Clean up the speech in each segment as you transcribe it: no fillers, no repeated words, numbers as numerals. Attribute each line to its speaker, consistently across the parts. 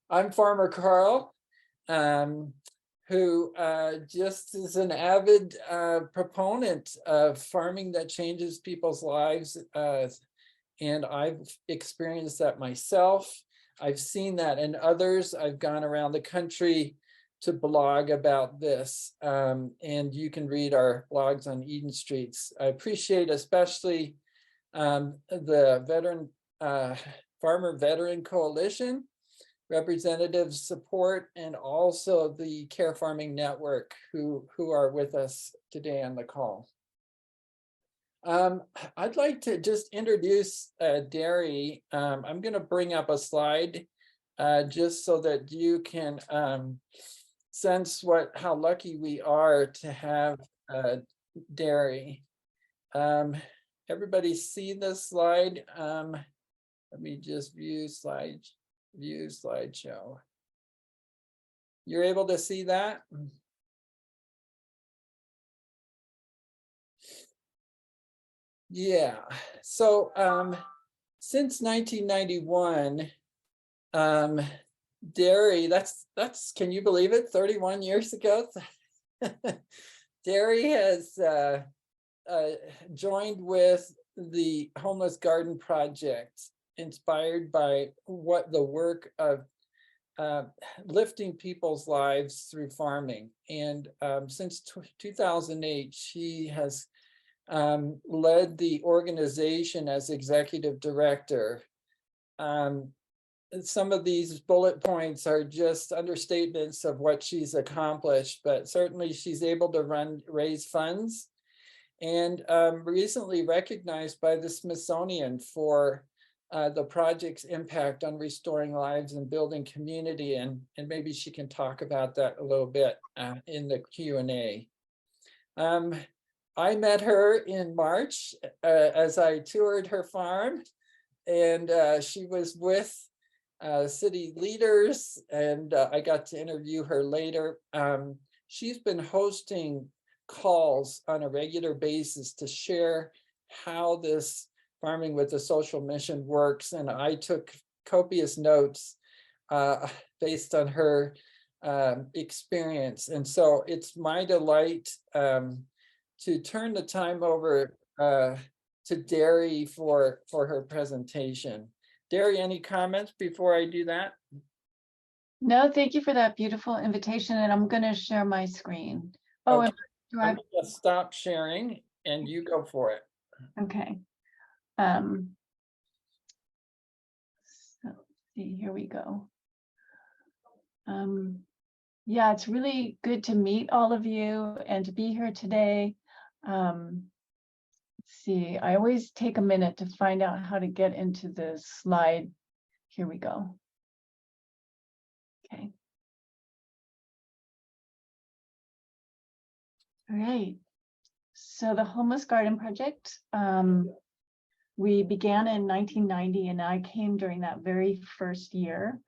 Speaker 1: I'm Farmer Carl, who just is an avid proponent of farming that changes people's lives. And I've experienced that myself. I've seen that in others. I've gone around the country to blog about this. And you can read our blogs on Eden Streets. I appreciate especially the Farmer Veteran Coalition, representative support, and also the Care Farming Network who are with us today on the call. I'd like to just introduce Darrie. I'm going to bring up a slide just so that you can sense how lucky we are to have Darrie. Everybody see this slide? Let me just view slideshow. You're able to see that? Yeah, so since 1991, Darrie, that's can you believe it, 31 years ago? Darrie has joined with the Homeless Garden Project, inspired by the work of lifting people's lives through farming. And since 2008, she has led the organization as executive director. Some of these bullet points are just understatements of what she's accomplished, but certainly she's able to raise funds, and recently recognized by the Smithsonian for the project's impact on restoring lives and building community, and maybe she can talk about that a little bit in the Q&A. I met her in March as I toured her farm, and she was with city leaders, and I got to interview her later. She's been hosting calls on a regular basis to share how this farming with a social mission works, and I took copious notes based on her experience. And so it's my delight to turn the time over to Darrie for her presentation. Darrie, any comments before I do that?
Speaker 2: No, thank you for that beautiful invitation, and I'm going to share my screen. Oh,
Speaker 1: okay. I'm going to stop sharing and you go for it.
Speaker 2: Okay. So let's see, here we go. Yeah, it's really good to meet all of you and to be here today. Let's see, I always take a minute to find out how to get into the slide. Here we go. Okay. All right. So the Homeless Garden Project, we began in 1990, and I came during that very first year.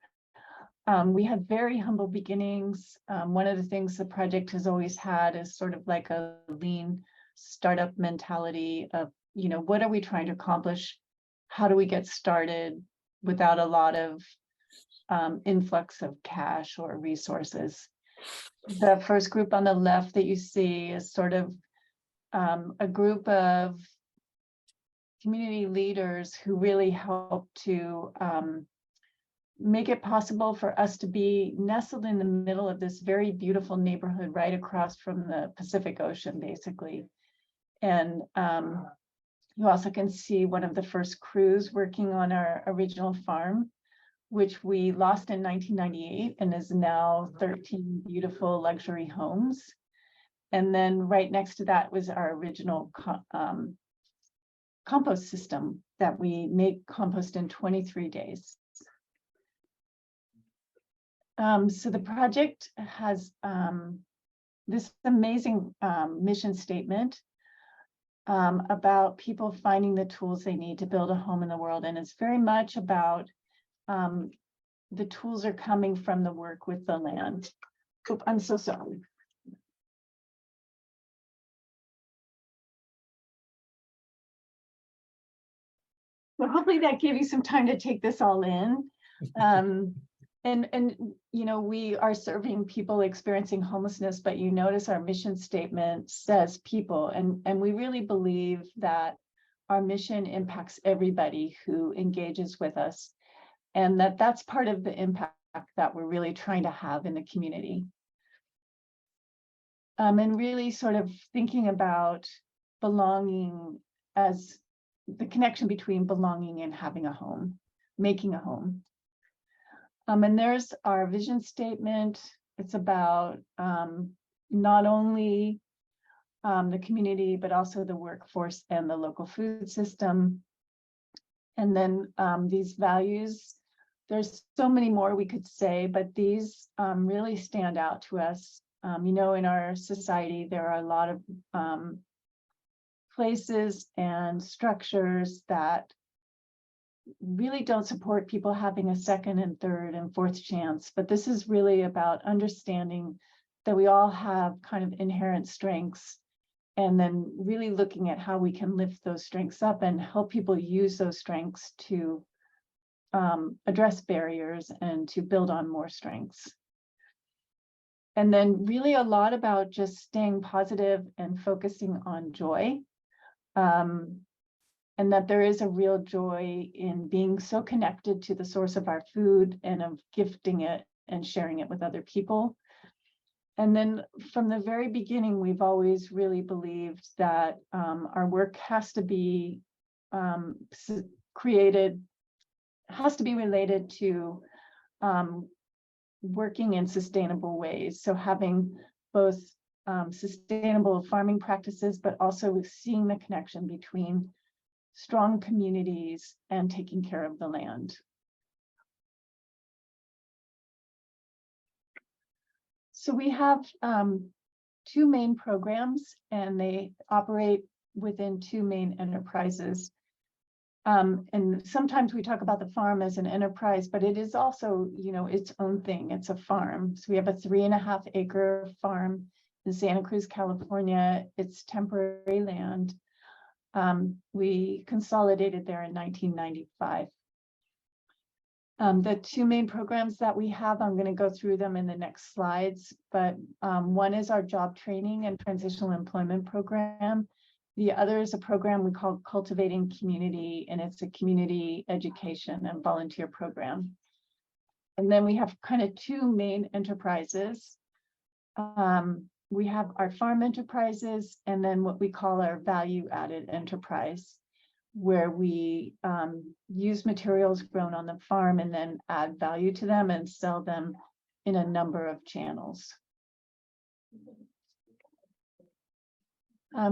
Speaker 2: We had very humble beginnings. One of the things the project has always had is sort of like a lean startup mentality of, you know, what are we trying to accomplish? How do we get started without a lot of influx of cash or resources? The first group on the left that you see is sort of a group of community leaders who really help to make it possible for us to be nestled in the middle of this very beautiful neighborhood right across from the Pacific Ocean, basically. And you also can see one of the first crews working on our original farm, which we lost in 1998 and is now 13 beautiful luxury homes. And then right next to that was our original compost system that we make compost in 23 days. So the project has this amazing mission statement about people finding the tools they need to build a home in the world. And it's very much about the tools are coming from the work with the land. Oop, I'm so sorry. Well, hopefully that gave you some time to take this all in. And you know, we are serving people experiencing homelessness, but you notice our mission statement says people, and we really believe that our mission impacts everybody who engages with us, and that's part of the impact that we're really trying to have in the community. And really sort of thinking about belonging as the connection between belonging and having a home, making a home. And there's our vision statement. It's about not only the community, but also the workforce and the local food system. And then these values, there's so many more we could say, but these really stand out to us. You know, in our society, there are a lot of places and structures that really don't support people having a second and third and fourth chance. But this is really about understanding that we all have kind of inherent strengths, and then really looking at how we can lift those strengths up and help people use those strengths to address barriers and to build on more strengths. And then really a lot about just staying positive and focusing on joy. And that there is a real joy in being so connected to the source of our food and of gifting it and sharing it with other people. And then from the very beginning, we've always really believed that our work has to be related to working in sustainable ways. So having both sustainable farming practices, but also seeing the connection between strong communities and taking care of the land. So we have two main programs, and they operate within two main enterprises. And sometimes we talk about the farm as an enterprise, but it is also, you know, its own thing. It's a farm. So we have a 3.5 acre farm in Santa Cruz, California. It's temporary land. We consolidated there in 1995. The two main programs that we have, I'm going to go through them in the next slides, but one is our job training and transitional employment program. The other is a program we call Cultivating Community, and it's a community education and volunteer program. And then we have kind of two main enterprises. We have our farm enterprises, and then what we call our value-added enterprise, where we use materials grown on the farm and then add value to them and sell them in a number of channels.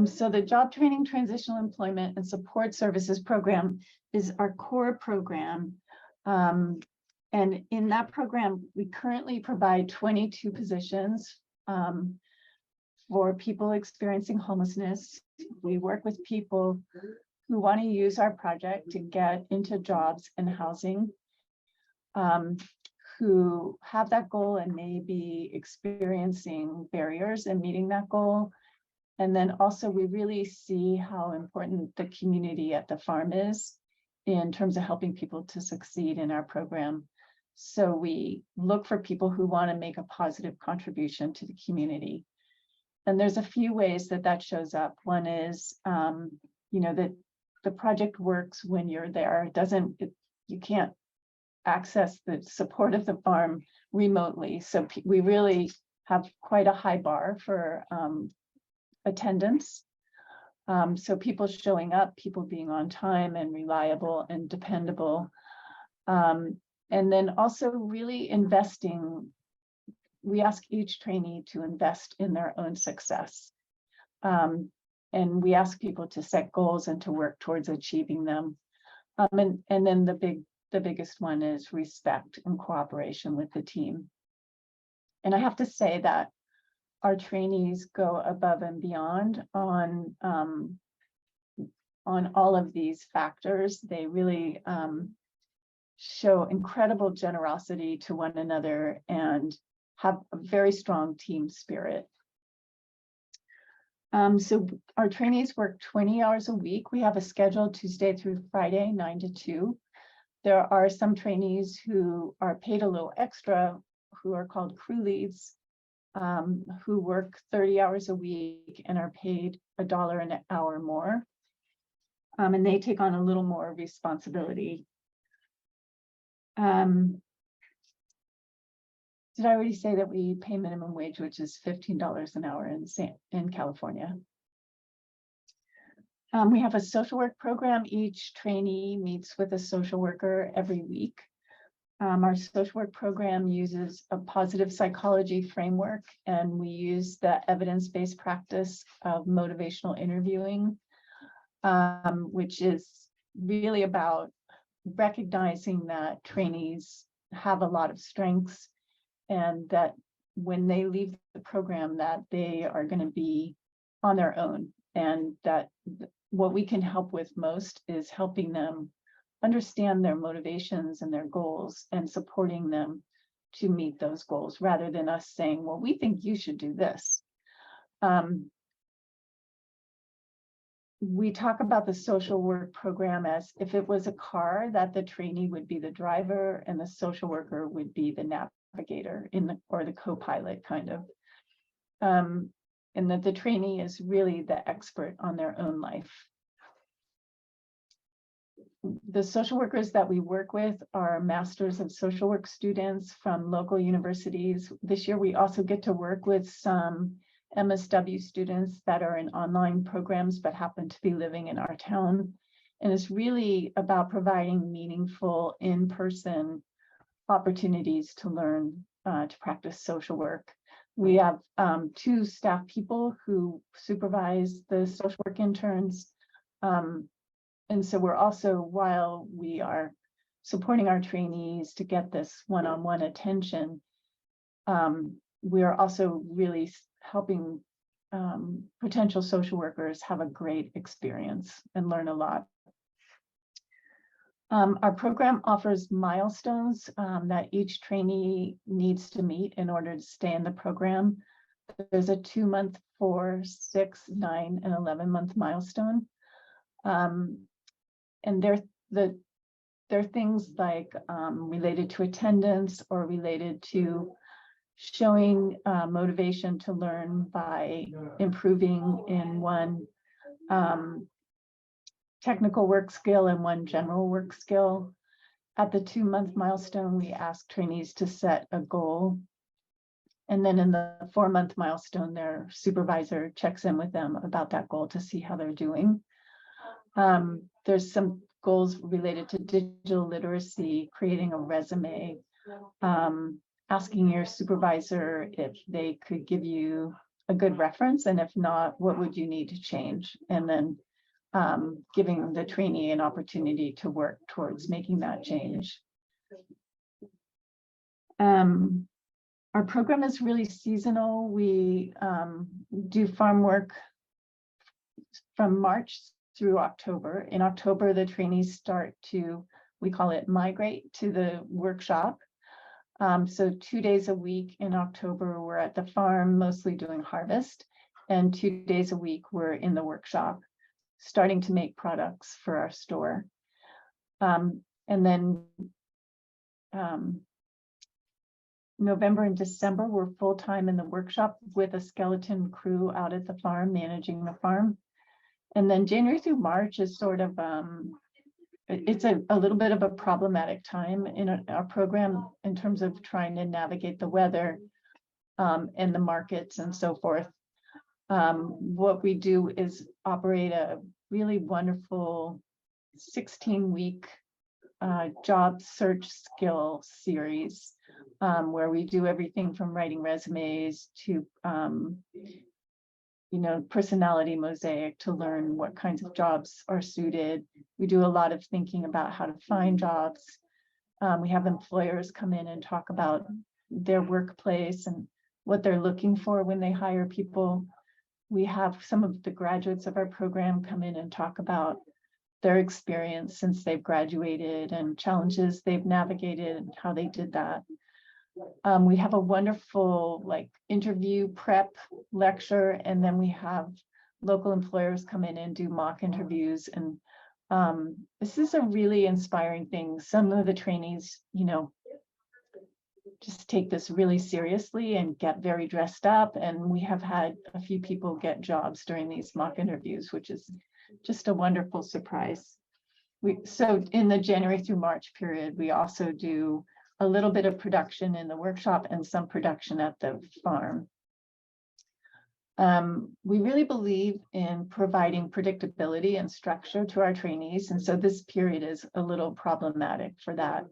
Speaker 2: So the Job Training, Transitional Employment, and Support Services program is our core program. And in that program, we currently provide 22 positions for people experiencing homelessness. We work with people who want to use our project to get into jobs and housing, who have that goal and may be experiencing barriers in meeting that goal. And then also we really see how important the community at the farm is in terms of helping people to succeed in our program. So we look for people who want to make a positive contribution to the community. And there's a few ways that that shows up. One is, you know, that the project works when you're there. You can't access the support of the farm remotely. So we really have quite a high bar for attendance. So people showing up, people being on time and reliable and dependable. And then also really investing. We ask each trainee to invest in their own success. And we ask people to set goals and to work towards achieving them. And then the biggest one is respect and cooperation with the team. And I have to say that our trainees go above and beyond on all of these factors. They really show incredible generosity to one another and have a very strong team spirit. So our trainees work 20 hours a week. We have a schedule Tuesday through Friday, 9 to 2. There are some trainees who are paid a little extra, who are called crew leads, who work 30 hours a week and are paid $1 an hour more. And they take on a little more responsibility. Did I already say that we pay minimum wage, which is $15 an hour in California? We have a social work program. Each trainee meets with a social worker every week. Our social work program uses a positive psychology framework, and we use the evidence-based practice of motivational interviewing, which is really about recognizing that trainees have a lot of strengths, and that when they leave the program that they are going to be on their own, and that what we can help with most is helping them understand their motivations and their goals and supporting them to meet those goals, rather than us saying, well, we think you should do this. We talk about the social work program as if it was a car, that the trainee would be the driver and the social worker would be the navigator or the co-pilot kind of. And that the trainee is really the expert on their own life. The social workers that we work with are Masters of Social Work students from local universities. This year, we also get to work with some MSW students that are in online programs but happen to be living in our town. And it's really about providing meaningful in-person opportunities to learn to practice social work. We have 2 staff people who supervise the social work interns. And so we're also, while we are supporting our trainees to get this one-on-one attention, we are also really helping potential social workers have a great experience and learn a lot. Our program offers milestones that each trainee needs to meet in order to stay in the program. There's a 2-month, 4, 6, 9, and 11-month milestone. And they're things like related to attendance or related to showing motivation to learn by improving in one technical work skill and one general work skill. At the 2-month milestone, we ask trainees to set a goal. And then in the 4-month milestone, their supervisor checks in with them about that goal to see how they're doing. There's some goals related to digital literacy, creating a resume, asking your supervisor if they could give you a good reference, and if not, what would you need to change? And then giving the trainee an opportunity to work towards making that change. Our program is really seasonal. We do farm work from March through October. In October, the trainees start to, we call it migrate to the workshop. So 2 days a week in October, we're at the farm, mostly doing harvest, and 2 days a week, we're in the workshop, starting to make products for our store. And then November and December, we're full-time in the workshop with a skeleton crew out at the farm, managing the farm. And then January through March is sort of, it's a little bit of a problematic time in our program in terms of trying to navigate the weather and the markets and so forth. What we do is operate a really wonderful 16-week job search skill series where we do everything from writing resumes to personality mosaic to learn what kinds of jobs are suited. We do a lot of thinking about how to find jobs. We have employers come in and talk about their workplace and what they're looking for when they hire people. We have some of the graduates of our program come in and talk about their experience since they've graduated and challenges they've navigated and how they did that. We have a wonderful interview prep lecture, and then we have local employers come in and do mock interviews and This is a really inspiring thing. Some of the trainees, just take this really seriously and get very dressed up. And we have had a few people get jobs during these mock interviews, which is just a wonderful surprise. So in the January through March period, we also do a little bit of production in the workshop and some production at the farm. We really believe in providing predictability and structure to our trainees. And so this period is a little problematic for that.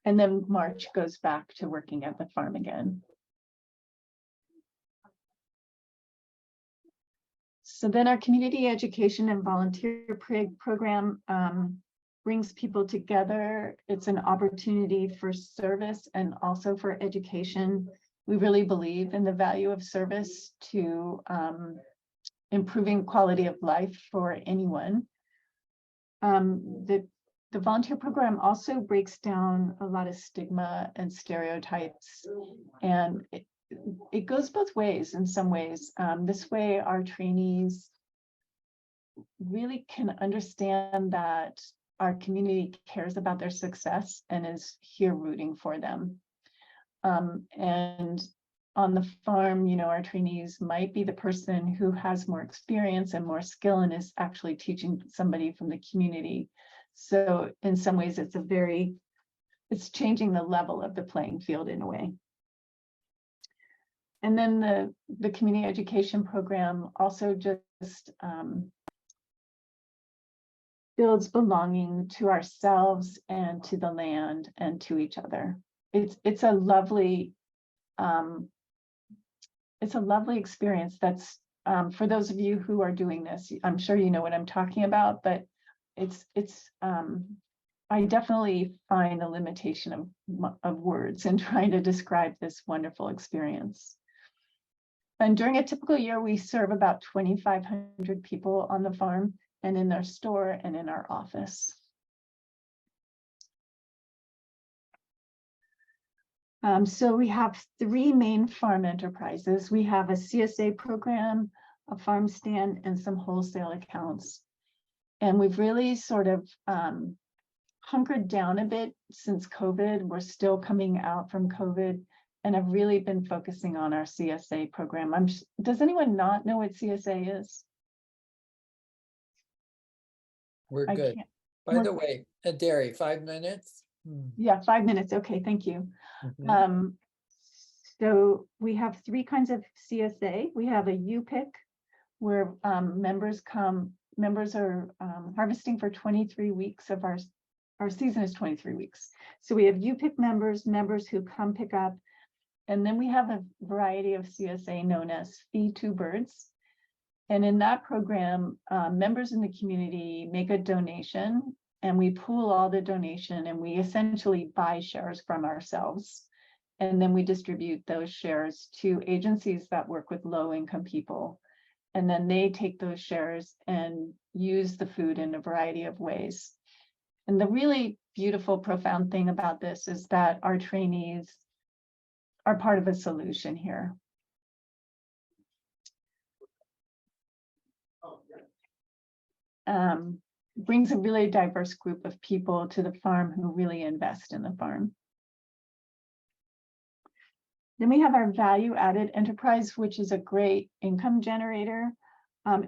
Speaker 2: And then March goes back to working at the farm again. So then our community education and volunteer program brings people together. It's an opportunity for service and also for education. We really believe in the value of service to improving quality of life for anyone. The volunteer program also breaks down a lot of stigma and stereotypes, and it goes both ways in some ways. This way, our trainees really can understand that our community cares about their success and is here rooting for them. And on the farm, our trainees might be the person who has more experience and more skill and is actually teaching somebody from the community. So in some ways, it's changing the level of the playing field in a way. And then the community education program also just builds belonging to ourselves and to the land and to each other. It's a lovely experience. That's for those of you who are doing this, I'm sure you know what I'm talking about, but I definitely find a limitation of words in trying to describe this wonderful experience. And during a typical year, we serve about 2,500 people on the farm and in our store and in our office. So we have 3 main farm enterprises. We have a CSA program, a farm stand, and some wholesale accounts. And we've really sort of hunkered down a bit since COVID. We're still coming out from COVID, and I've really been focusing on our CSA program. Does anyone not know what CSA is?
Speaker 1: We're good. By the way, Darrie, 5 minutes?
Speaker 2: Yeah, 5 minutes. Okay, thank you.
Speaker 1: Mm-hmm.
Speaker 2: So we have 3 kinds of CSA. We have a U-pick, where members are harvesting for 23 weeks of our season is 23 weeks. So we have U-pick members who come pick up. And then we have a variety of CSA known as Feed 2 Birds. And in that program, members in the community make a donation, and we pool all the donation, and we essentially buy shares from ourselves. And then we distribute those shares to agencies that work with low-income people. And then they take those shares and use the food in a variety of ways. And the really beautiful, profound thing about this is that our trainees are part of a solution here. Brings a really diverse group of people to the farm who really invest in the farm. Then we have our value-added enterprise, which is a great income generator.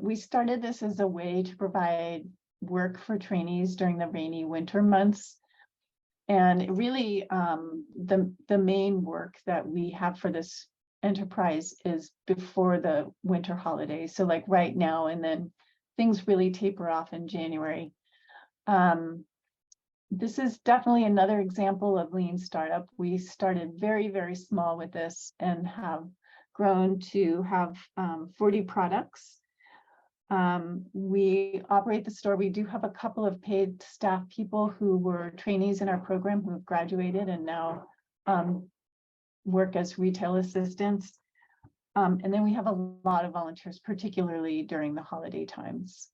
Speaker 2: We started this as a way to provide work for trainees during the rainy winter months. And really, the main work that we have for this enterprise is before the winter holidays. So like right now, and then things really taper off in January. This is definitely another example of lean startup. We started very, very small with this and have grown to have 40 products. We operate the store. We do have a couple of paid staff people who were trainees in our program who have graduated and now work as retail assistants. And then we have a lot of volunteers, particularly during the holiday times.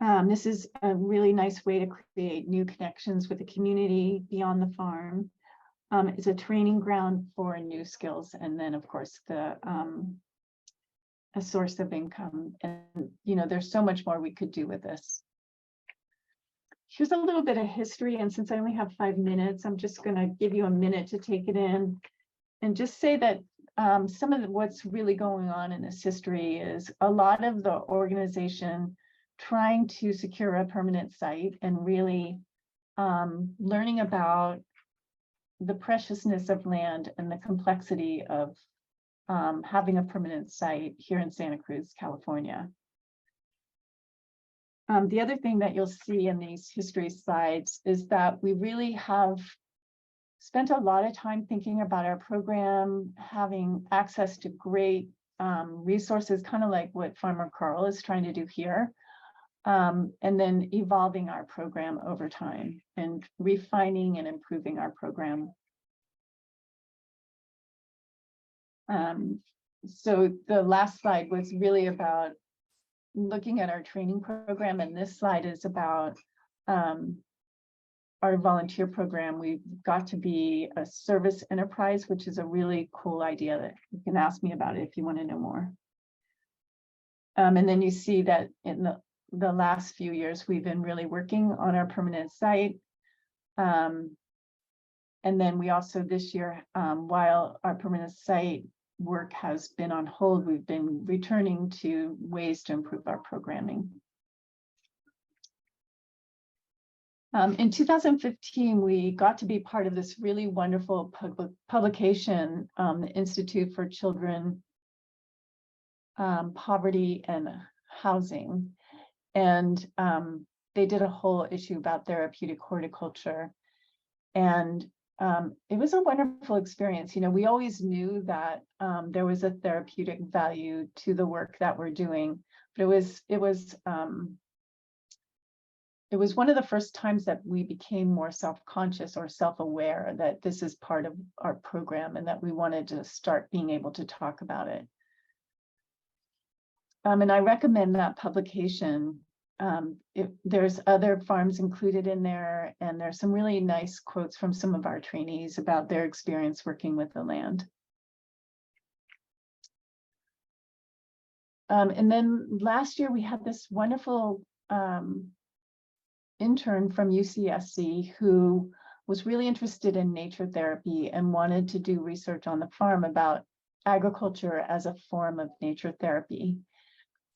Speaker 2: This is a really nice way to create new connections with the community beyond the farm. It's a training ground for new skills, and then of course a source of income. And there's so much more we could do with this. Here's a little bit of history, and since I only have 5 minutes, I'm just going to give you a minute to take it in and just say that some of what's really going on in this history is a lot of the organization trying to secure a permanent site and really learning about the preciousness of land and the complexity of having a permanent site here in Santa Cruz, California. The other thing that you'll see in these history slides is that we really have spent a lot of time thinking about our program, having access to great resources, kind of like what Farmer Carl is trying to do here, and then evolving our program over time and refining and improving our program. So the last slide was really about looking at our training program, and this slide is about our volunteer program. We've got to be a service enterprise, which is a really cool idea that you can ask me about it if you want to know more. And then you see that in the last few years, we've been really working on our permanent site. And then we also this year, while our permanent site work has been on hold, we've been returning to ways to improve our programming. In 2015, we got to be part of this really wonderful publication, the Institute for Children, Poverty and Housing. And they did a whole issue about therapeutic horticulture. And it was a wonderful experience. We always knew that there was a therapeutic value to the work that we're doing, but it was one of the first times that we became more self-conscious or self-aware that this is part of our program and that we wanted to start being able to talk about it. And I recommend that publication. There's other farms included in there, and there's some really nice quotes from some of our trainees about their experience working with the land. And then last year we had this wonderful intern from UCSC who was really interested in nature therapy and wanted to do research on the farm about agriculture as a form of nature therapy.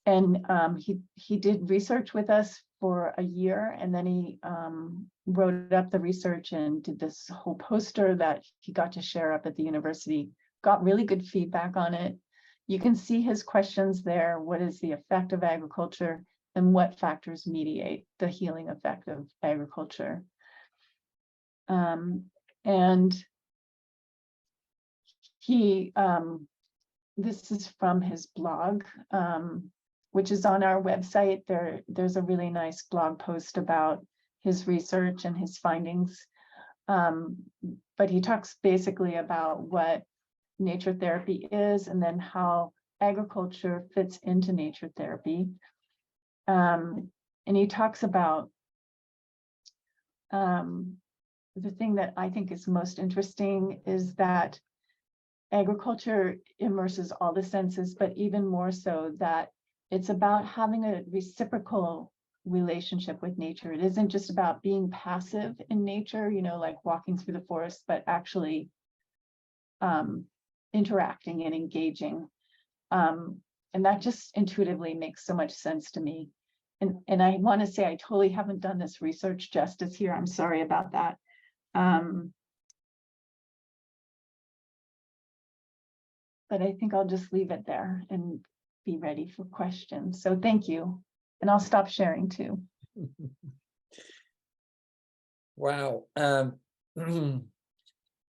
Speaker 2: And he did research with us for a year, and then he wrote up the research and did this whole poster that he got to share up at the university. Got really good feedback on it. You can see his questions there. What is the effect of agriculture, and what factors mediate the healing effect of agriculture? And he, this is from his blog, which is on our website. There's a really nice blog post about his research and his findings. But he talks basically about what nature therapy is and then how agriculture fits into nature therapy. And he talks about the thing that I think is most interesting is that agriculture immerses all the senses, but even more so that it's about having a reciprocal relationship with nature. It isn't just about being passive in nature, like walking through the forest, but actually interacting and engaging. And that just intuitively makes so much sense to me. And I want to say I totally haven't done this research justice here. I'm sorry about that. But I think I'll just leave it there and be ready for questions. So thank you. And I'll stop sharing too.
Speaker 1: Wow.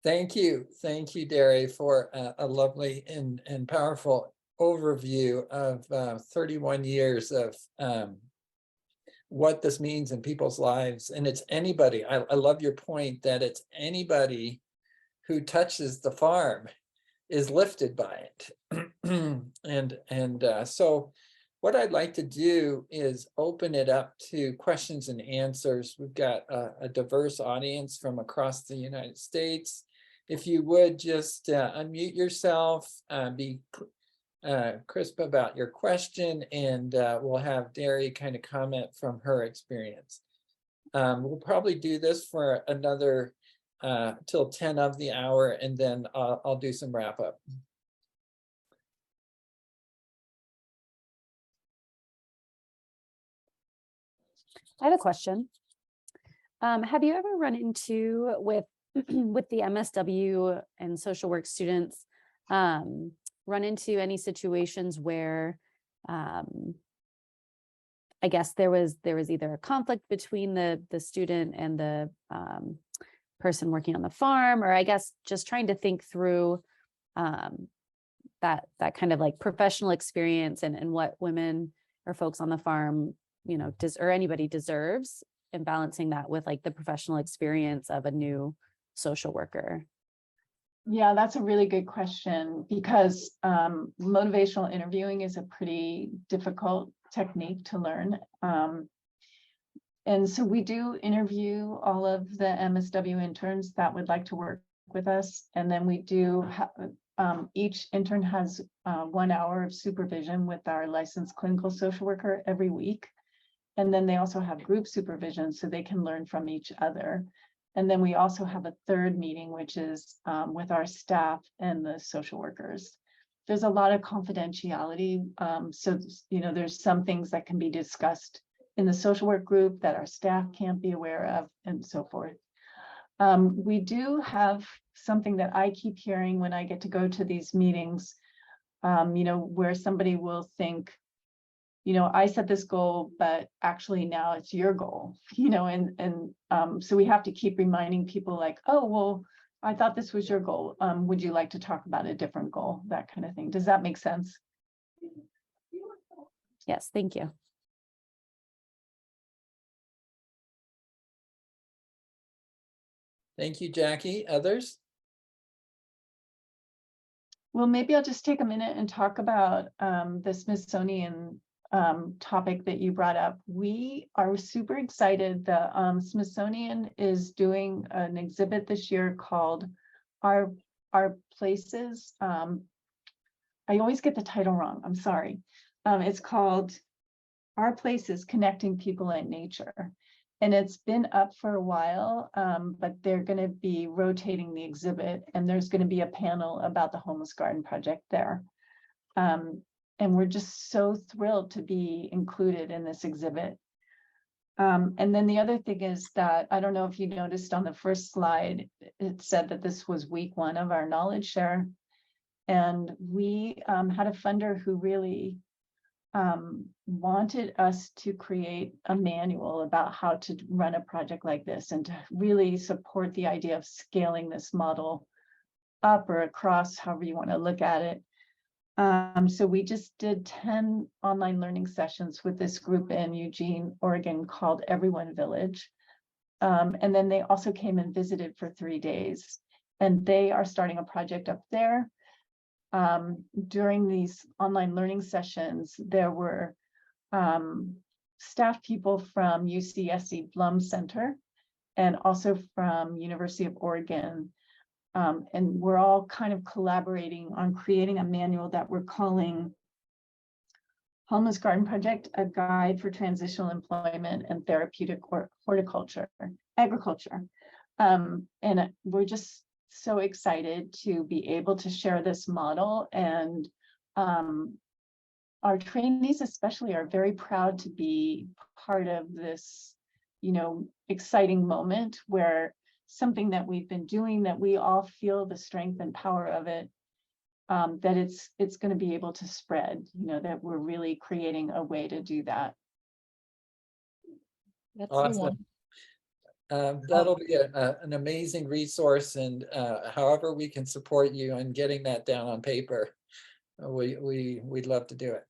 Speaker 1: Thank you, Darrie, for a lovely and powerful overview of 31 years of what this means in people's lives. And it's anybody. I love your point that it's anybody who touches the farm is lifted by it. So what I'd like to do is open it up to questions and answers. We've got a diverse audience from across the United States. if you would just unmute yourself, be crisp about your question, and we'll have Darrie kind of comment from her experience. We'll probably do this for another till 10 of the hour, and then I'll do some wrap up.
Speaker 3: I have a question. Have you ever run into with the MSW and social work students, run into any situations where I guess there was either a conflict between the student and the person working on the farm, or I guess just trying to think through that kind of like professional experience and what women or folks on the farm, you know, or anybody deserves, and balancing that with like the professional experience of a new social worker?
Speaker 2: Yeah, that's a really good question, because motivational interviewing is a pretty difficult technique to learn. And so we do interview all of the MSW interns that would like to work with us. And then we do, each intern has 1 hour of supervision with our licensed clinical social worker every week. And then they also have group supervision so they can learn from each other. And then we also have a third meeting, which is with our staff and the social workers. There's a lot of confidentiality. So, you know, there's some things that can be discussed in the social work group that our staff can't be aware of, and so forth. We do have something that I keep hearing when I get to go to these meetings, you know, where somebody will think, you know, I set this goal, but actually now it's your goal, you know, and so we have to keep reminding people like, oh, well, I thought this was your goal. Would you like to talk about a different goal? That kind of thing. Does that make sense?
Speaker 3: Yes, thank you.
Speaker 1: Thank you, Jackie. Others?
Speaker 2: Well, maybe I'll just take a minute and talk about the Smithsonian topic that you brought up. We are super excited. The Smithsonian is doing an exhibit this year called Our Places. I always get the title wrong. I'm sorry. It's called Our Places: Connecting People and Nature. And it's been up for a while, but they're going to be rotating the exhibit, and there's going to be a panel about the Homeless Garden Project there. And we're just so thrilled to be included in this exhibit. And then the other thing is that, I don't know if you noticed on the first slide, it said that this was week 1 of our knowledge share. And we had a funder who really wanted us to create a manual about how to run a project like this, and to really support the idea of scaling this model up or across, however you want to look at it. So we just did 10 online learning sessions with this group in Eugene, Oregon, called Everyone Village. And then they also came and visited for 3 days, and they are starting a project up there. During these online learning sessions, there were staff people from UCSC Blum Center and also from University of Oregon. And we're all kind of collaborating on creating a manual that we're calling Homeless Garden Project: A Guide for Transitional Employment and Therapeutic Agriculture. And we're just so excited to be able to share this model, and our trainees especially are very proud to be part of this, you know, exciting moment where something that we've been doing, that we all feel the strength and power of it, that it's going to be able to spread, you know, that we're really creating a way to do that.
Speaker 3: That's
Speaker 1: Awesome. That'll be an amazing resource, and however we can support you in getting that down on paper, we'd love to do it.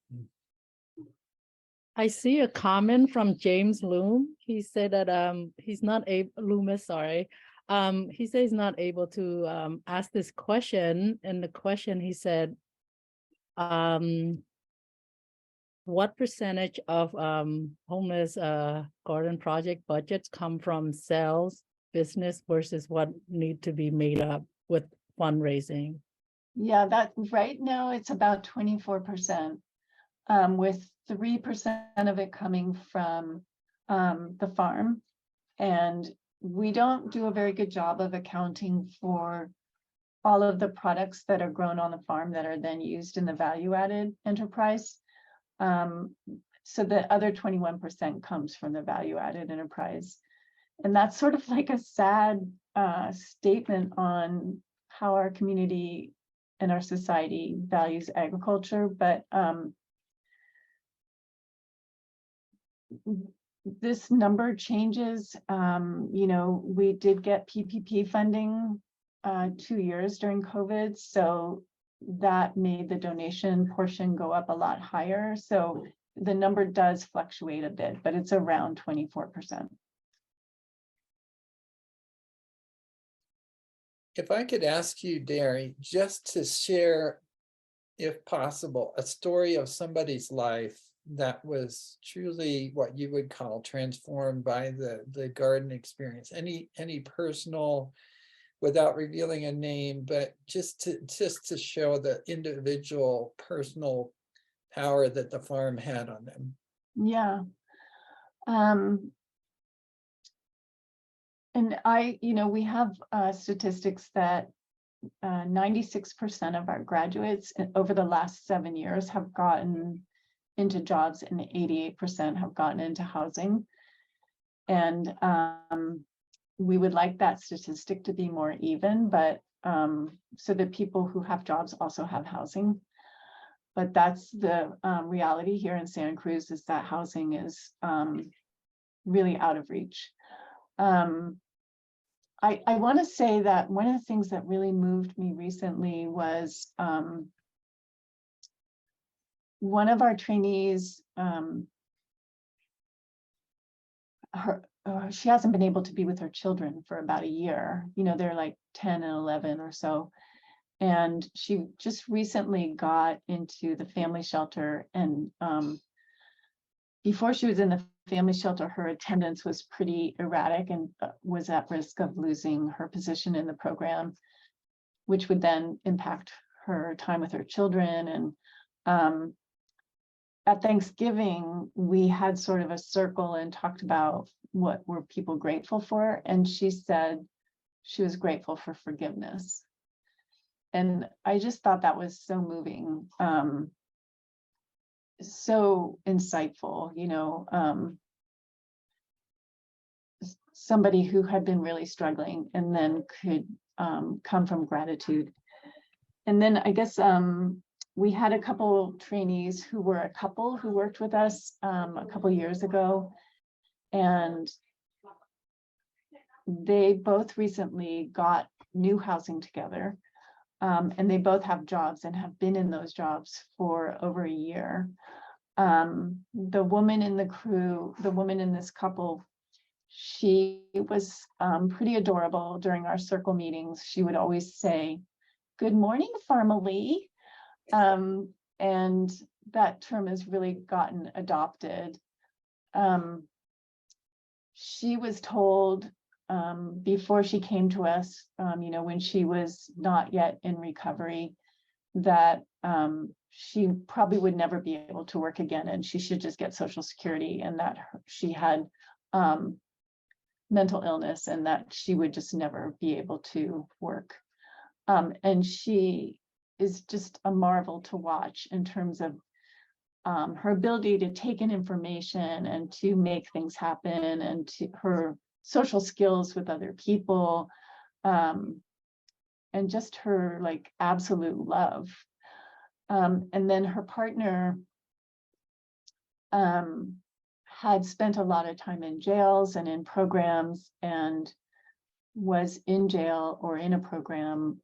Speaker 4: I see a comment from James Loom. He said that he's not able, Loomis, sorry. He says he's not able to ask this question. And the question, he said, what percentage of homeless garden project budgets come from sales business versus what need to be made up with fundraising?
Speaker 2: Yeah, that right now it's about 24%, with 3% of it coming from the farm. And we don't do a very good job of accounting for all of the products that are grown on the farm that are then used in the value-added enterprise. So the other 21% comes from the value-added enterprise. And that's sort of like a sad statement on how our community and our society values agriculture. But this number changes. You know, we did get PPP funding 2 years during COVID, so that made the donation portion go up a lot higher. So the number does fluctuate a bit, but it's around 24%.
Speaker 1: If I could ask you, Darrie, just to share, if possible, a story of somebody's life that was truly what you would call transformed by the garden experience. Any personal, without revealing a name, but just to show the individual personal power that the farm had on them.
Speaker 2: Yeah. And we have statistics that 96% of our graduates over the last 7 years have gotten into jobs, and 88% have gotten into housing. And we would like that statistic to be more even, but so that people who have jobs also have housing. But that's the reality here in Santa Cruz, is that housing is really out of reach. I want to say that one of the things that really moved me recently was one of our trainees, she hasn't been able to be with her children for about a year. You know, they're like 10 and 11 or so. And she just recently got into the family shelter. And before she was in the family shelter, her attendance was pretty erratic and was at risk of losing her position in the program, which would then impact her time with her children. And at Thanksgiving, we had sort of a circle and talked about what were people grateful for. And she said she was grateful for forgiveness. And I just thought that was so moving, so insightful, somebody who had been really struggling and then could come from gratitude. And then I guess we had a couple trainees who were a couple who worked with us a couple years ago, and they both recently got new housing together, and they both have jobs and have been in those jobs for over a year. The woman in the crew, the woman in this couple, she was pretty adorable during our circle meetings. She would always say, "Good morning, family." And that term has really gotten adopted. She was told before she came to us, when she was not yet in recovery, that she probably would never be able to work again, and she should just get Social Security, and that she had mental illness, and that she would just never be able to work. And she is just a marvel to watch in terms of her ability to take in information and to make things happen, and to her social skills with other people, and just her like absolute love. And then her partner had spent a lot of time in jails and in programs, and was in jail or in a program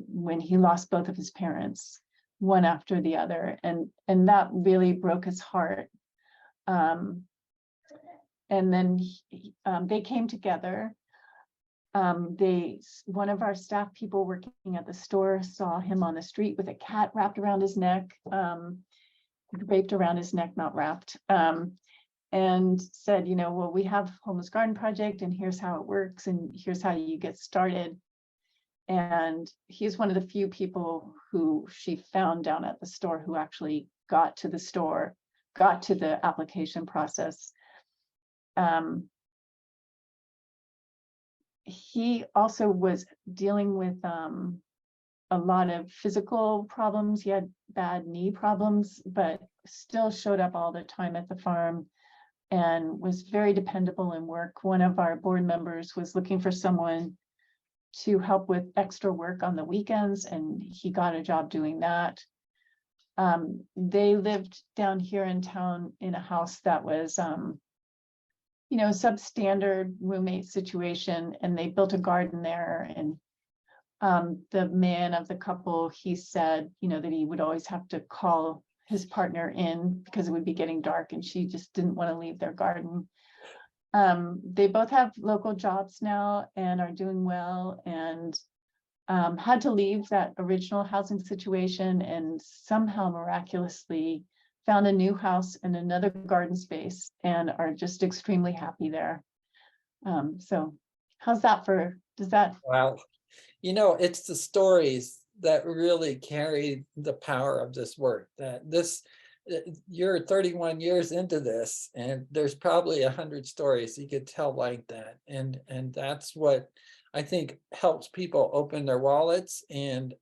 Speaker 2: when he lost both of his parents, one after the other, and that really broke his heart. And then they came together. One of our staff people working at the store saw him on the street with a cat wrapped around his neck, draped around his neck, not wrapped, and said, well, we have Homeless Garden Project, and here's how it works, and here's how you get started. And he's one of the few people who she found down at the store who actually got to the store, got to the application process. He also was dealing with a lot of physical problems. He had bad knee problems, but still showed up all the time at the farm and was very dependable in work. One of our board members was looking for someone to help with extra work on the weekends, and he got a job doing that. They lived down here in town in a house that was, substandard roommate situation, and they built a garden there. And the man of the couple, he said, that he would always have to call his partner in because it would be getting dark, and she just didn't want to leave their garden. They both have local jobs now and are doing well, and had to leave that original housing situation and somehow miraculously found a new house and another garden space and are just extremely happy there. So how's that does that?
Speaker 1: Wow. It's the stories that really carry the power of this work. You're 31 years into this, and there's probably 100 stories you could tell like that. And that's what I think helps people open their wallets and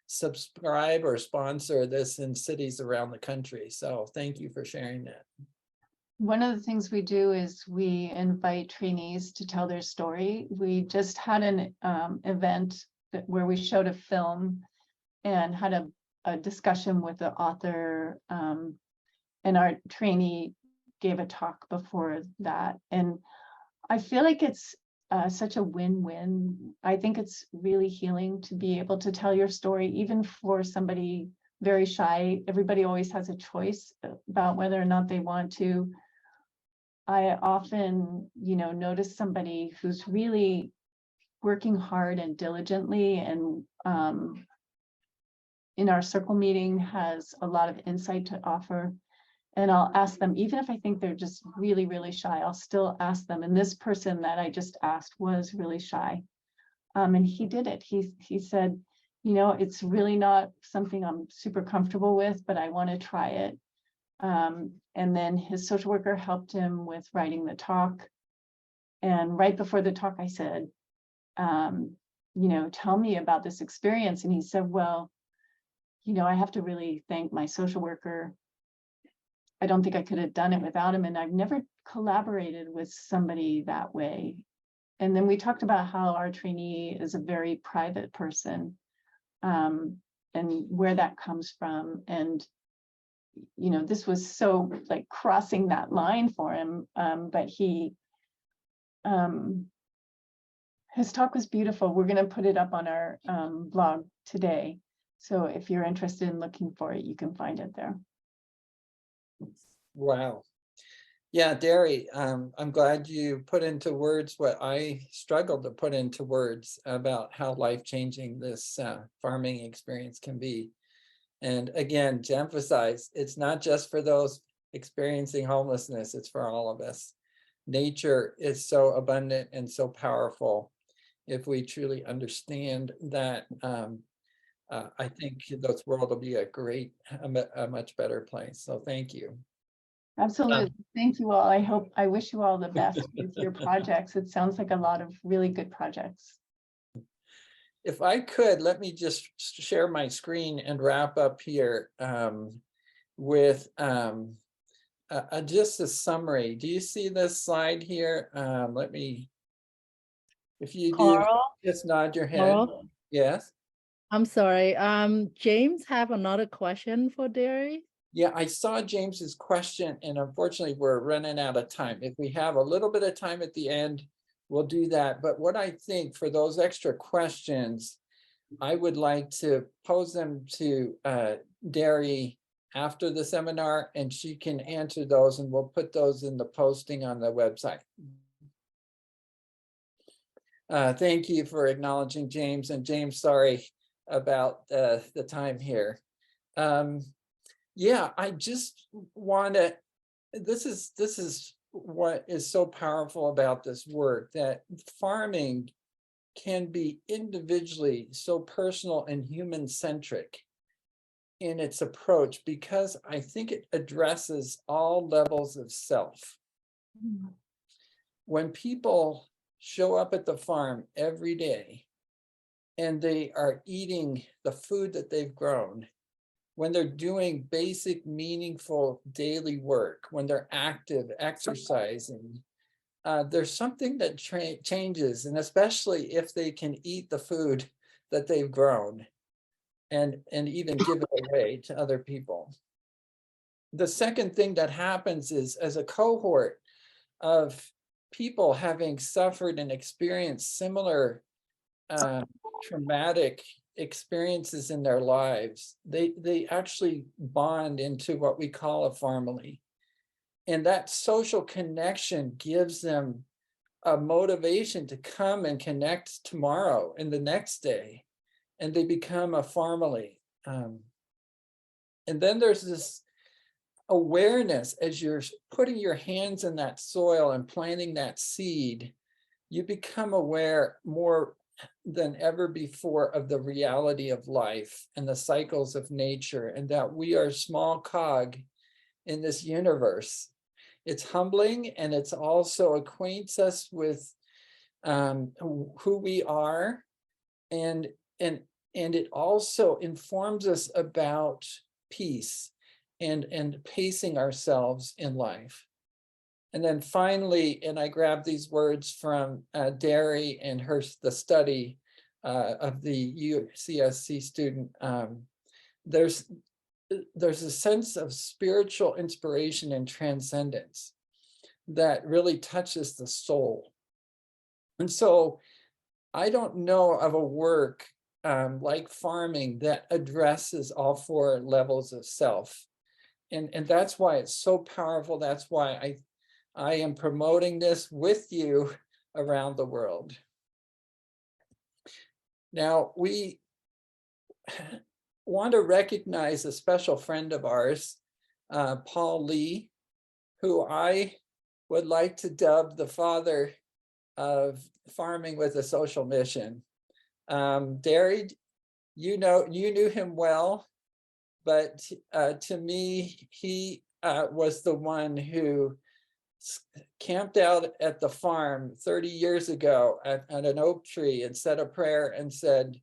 Speaker 1: subscribe or sponsor this in cities around the country. So thank you for sharing that.
Speaker 2: One of the things we do is we invite trainees to tell their story. We just had an event where we showed a film and had a discussion with the author, and our trainee gave a talk before that. And I feel like it's such a win-win. I think it's really healing to be able to tell your story, even for somebody very shy. Everybody always has a choice about whether or not they want to. I often, notice somebody who's really working hard and diligently, and in our circle meeting has a lot of insight to offer. And I'll ask them, even if I think they're just really, really shy, I'll still ask them. And this person that I just asked was really shy. And he did it. He said, it's really not something I'm super comfortable with, but I want to try it. And then his social worker helped him with writing the talk. And right before the talk, I said, tell me about this experience. And he said, well, I have to really thank my social worker. I don't think I could have done it without him. And I've never collaborated with somebody that way. And then we talked about how our trainee is a very private person, and where that comes from. And, this was so like crossing that line for him. But his talk was beautiful. We're going to put it up on our blog today. So if you're interested in looking for it, you can find it there.
Speaker 1: Wow. Yeah, Darrie, I'm glad you put into words what I struggled to put into words about how life-changing this farming experience can be. And again, to emphasize, it's not just for those experiencing homelessness, it's for all of us. Nature is so abundant and so powerful. If we truly understand that, I think this world will be a much better place. So thank you.
Speaker 2: Absolutely. Thank you all. I wish you all the best with your projects. It sounds like a lot of really good projects.
Speaker 1: If I could, let me just share my screen and wrap up here with just a summary. Do you see this slide here? If you
Speaker 4: Carl,
Speaker 1: do, just nod your head.
Speaker 4: Carl?
Speaker 1: Yes.
Speaker 4: I'm sorry. James have another question for Darrie.
Speaker 1: Yeah, I saw James's question, and unfortunately we're running out of time. If we have a little bit of time at the end, we'll do that. But what I think for those extra questions, I would like to pose them to Darrie after the seminar, and she can answer those, and we'll put those in the posting on the website. Thank you for acknowledging James, and James, sorry about the time here. Yeah, I just want to, this is what is so powerful about this work, that farming can be individually so personal and human-centric in its approach, because I think it addresses all levels of self. When people show up at the farm every day and they are eating the food that they've grown, when they're doing basic, meaningful daily work, when they're active, exercising, there's something that changes, and especially if they can eat the food that they've grown and even give it away to other people. The second thing that happens is, as a cohort of people having suffered and experienced similar traumatic experiences in their lives, they actually bond into what we call a family. And that social connection gives them a motivation to come and connect tomorrow and the next day, and they become a family. And then there's this awareness as you're putting your hands in that soil and planting that seed, you become aware more than ever before of the reality of life and the cycles of nature, and that we are a small cog in this universe. It's humbling, and it's also acquaints us with who we are, and it also informs us about peace and pacing ourselves in life. And then finally, and I grabbed these words from Darrie and the study of the UCSC student. There's a sense of spiritual inspiration and transcendence that really touches the soul. And so I don't know of a work like farming that addresses all four levels of self. And that's why it's so powerful. That's why I am promoting this with you around the world. Now, we want to recognize a special friend of ours, Paul Lee, who I would like to dub the father of farming with a social mission. Darrie, you knew him well, but to me, he was the one who camped out at the farm 30 years ago at an oak tree and said a prayer and said,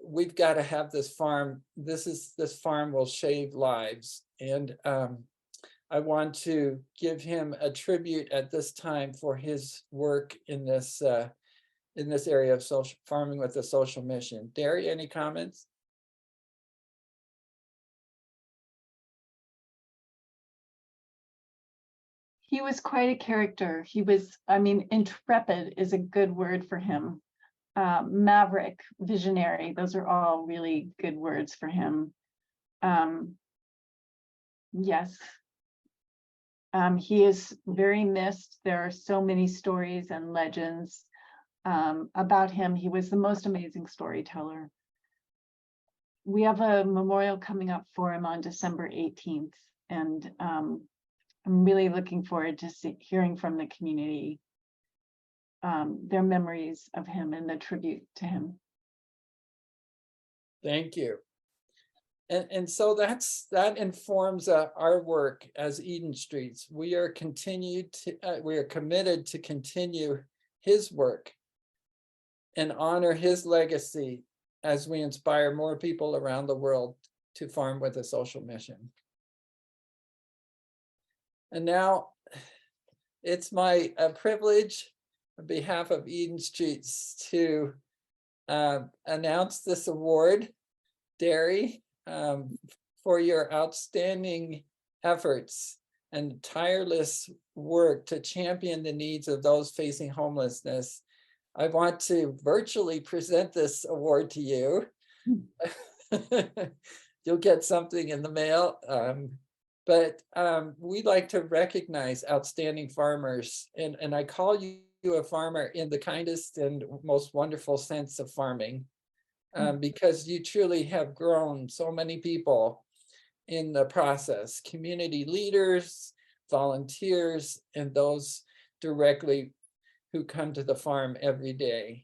Speaker 1: we've got to have this farm. This farm will save lives. And I want to give him a tribute at this time for his work in this area of social farming with a social mission. Darrie, any comments?
Speaker 2: He was quite a character. He was, intrepid is a good word for him. Maverick, visionary, those are all really good words for him. Yes. He is very missed. There are so many stories and legends about him. He was the most amazing storyteller. We have a memorial coming up for him on December 18th, and I'm really looking forward to hearing from the community their memories of him and the tribute to him.
Speaker 1: Thank you. And so that informs our work as Eden Streets. We are committed to continue his work and honor his legacy as we inspire more people around the world to farm with a social mission. And now it's my privilege on behalf of Eden Streets to announce this award, Darrie, for your outstanding efforts and tireless work to champion the needs of those facing homelessness. I want to virtually present this award to you. You'll get something in the mail. But we like to recognize outstanding farmers, and I call you a farmer in the kindest and most wonderful sense of farming, because you truly have grown so many people in the process, community leaders, volunteers, and those directly who come to the farm every day.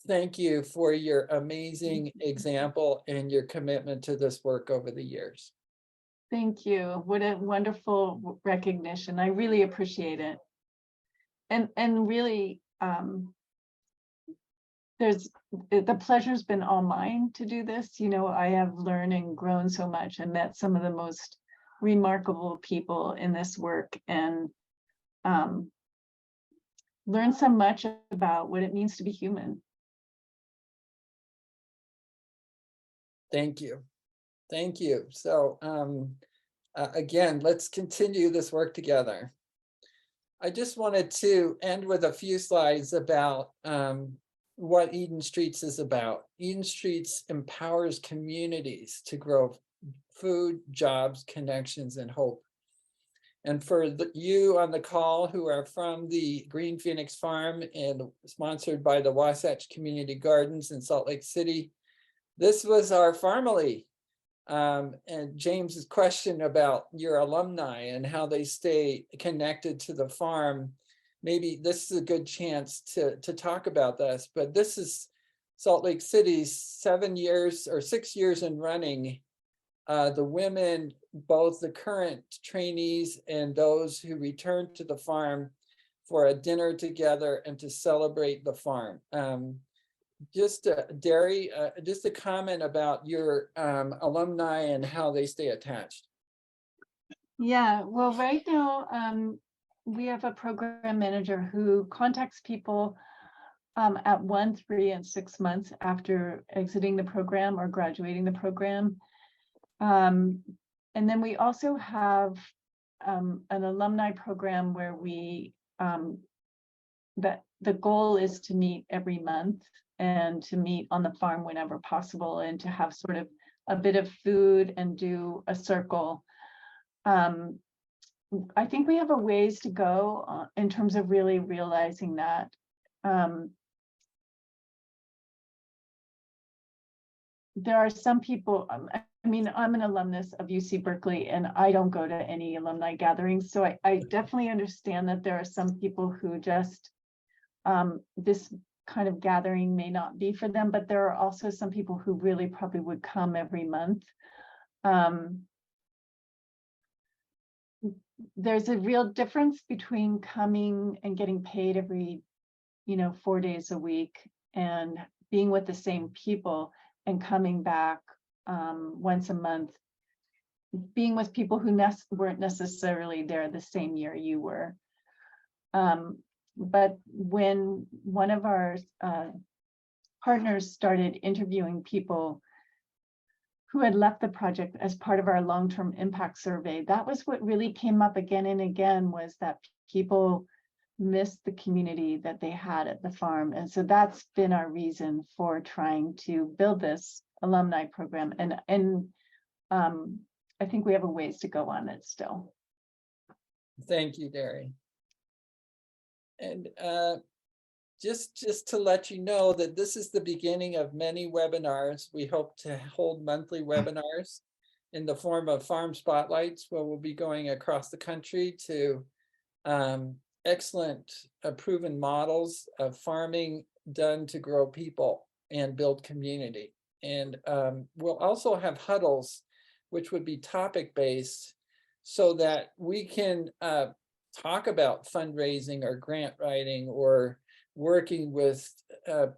Speaker 1: Thank you for your amazing example and your commitment to this work over the years.
Speaker 2: Thank you. What a wonderful recognition. I really appreciate it. And really, the pleasure's been all mine to do this. You know, I have learned and grown so much and met some of the most remarkable people in this work, and learned so much about what it means to be human.
Speaker 1: Thank you. Thank you. So again, let's continue this work together. I just wanted to end with a few slides about what Eden Streets is about. Eden Streets empowers communities to grow food, jobs, connections, and hope. And for you on the call who are from the Green Phoenix Farm and sponsored by the Wasatch Community Gardens in Salt Lake City, this was our family. And James's question about your alumni and how they stay connected to the farm. Maybe this is a good chance to talk about this, but this is Salt Lake City's 7 years or 6 years in running. The women, both the current trainees and those who return to the farm for a dinner together and to celebrate the farm. Just Darrie, just a comment about your alumni and how they stay attached.
Speaker 2: Yeah, well, right now, we have a program manager who contacts people at 1, 3, and 6 months after exiting the program or graduating the program. And then we also have an alumni program where that the goal is to meet every month and to meet on the farm whenever possible, and to have sort of a bit of food and do a circle. I think we have a ways to go in terms of really realizing that. There are some people, I mean, I'm an alumnus of UC Berkeley and I don't go to any alumni gatherings. So I definitely understand that there are some people who just, this kind of gathering may not be for them, but there are also some people who really probably would come every month. There's a real difference between coming and getting paid every, 4 days a week and being with the same people and coming back once a month, being with people who weren't necessarily there the same year you were. But when one of our partners started interviewing people who had left the project as part of our long-term impact survey, that was what really came up again and again, was that people missed the community that they had at the farm. And so that's been our reason for trying to build this alumni program. And I think we have a ways to go on it still.
Speaker 1: Thank you, Darrie. And just to let you know that this is the beginning of many webinars. We hope to hold monthly webinars in the form of farm spotlights, where we'll be going across the country to excellent proven models of farming done to grow people and build community. And we'll also have huddles, which would be topic-based, so that we can talk about fundraising or grant writing or working with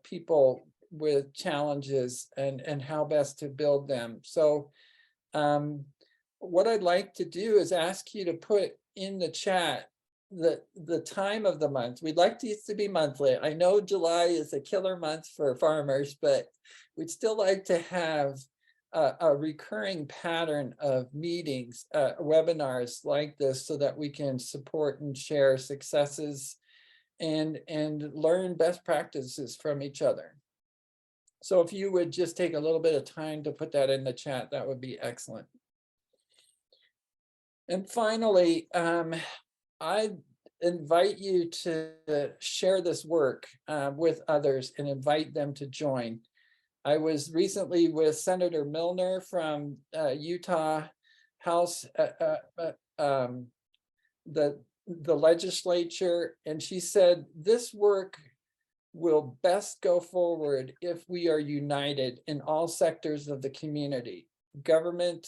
Speaker 1: people with challenges and how best to build them. So what I'd like to do is ask you to put in the chat the time of the month. We'd like these to be monthly. I know July is a killer month for farmers, but we'd still like to have a recurring pattern of meetings, webinars like this, so that we can support and share successes and learn best practices from each other. So if you would just take a little bit of time to put that in the chat, that would be excellent. And finally, I invite you to share this work with others and invite them to join. I was recently with Senator Milner from Utah House, the legislature, and she said this work will best go forward if we are united in all sectors of the community, government,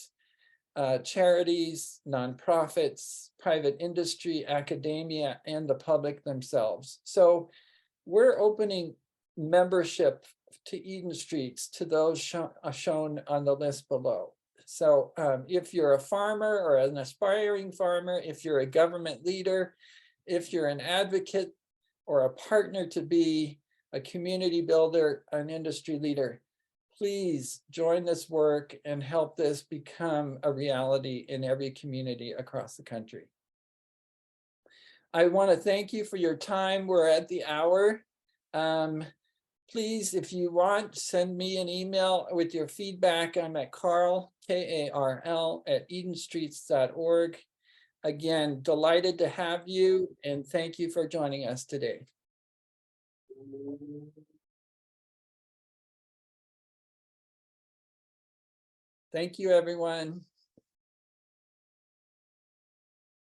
Speaker 1: charities, nonprofits, private industry, academia, and the public themselves. So we're opening membership to Eden Streets to those shown on the list below. So if you're a farmer or an aspiring farmer, if you're a government leader, if you're an advocate or a partner to be a community builder, an industry leader, please join this work and help this become a reality in every community across the country. I want to thank you for your time. We're at the hour. Please, if you want, send me an email with your feedback. I'm at Karl, K-A-R-L, @edenstreets.org. Again, delighted to have you, and thank you for joining us today. Thank you, everyone.